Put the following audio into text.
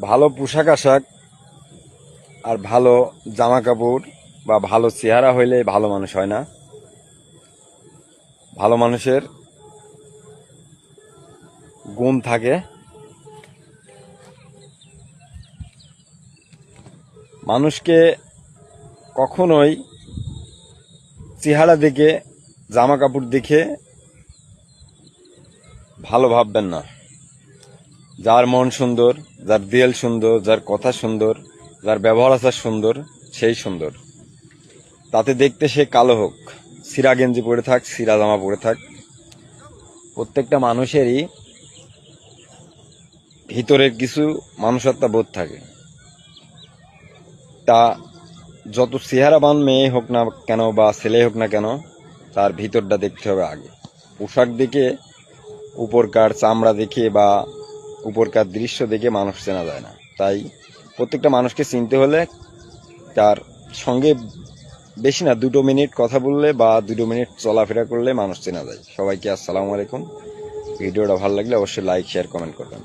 ভালো পোশাক আশাক আর ভালো জামা কাপড় বা ভালো চেহারা হইলে ভালো মানুষ হয় না। ভালো মানুষের গুণ থাকে। মানুষকে কখনোই চেহারা দেখে, জামা কাপড় দেখে ভালো ভাববেন না। যার মন সুন্দর, যার দেল সুন্দর, যার কথা সুন্দর, যার ব্যবহার আচার সুন্দর, সেই সুন্দর। তাতে দেখতে সে কালো হোক, ছিঁড়া গেঞ্জি পরে থাক, ছিঁড়া জামা পরে থাক, প্রত্যেকটা মানুষেরই ভিতরের কিছু মানুষত্বা বোধ থাকে। তা যত চেহারাবান মেয়ে হোক না কেন বা ছেলে হোক না কেন, তার ভিতরটা দেখতে হবে আগে। পোশাক দেখে, উপরকার চামড়া দেখে বা উপরকার দৃশ্য দেখে মানুষ চেনা যায় না। তাই প্রত্যেকটা মানুষকে চিনতে হলে তার সঙ্গে বেশি না 2 মিনিট কথা বললে বা 2 মিনিট চলাফেরা করলে মানুষ চেনা যায়। সবাইকে আসসালামু আলাইকুম। ভিডিওটা ভালো লাগলে অবশ্যই লাইক, শেয়ার, কমেন্ট করবেন।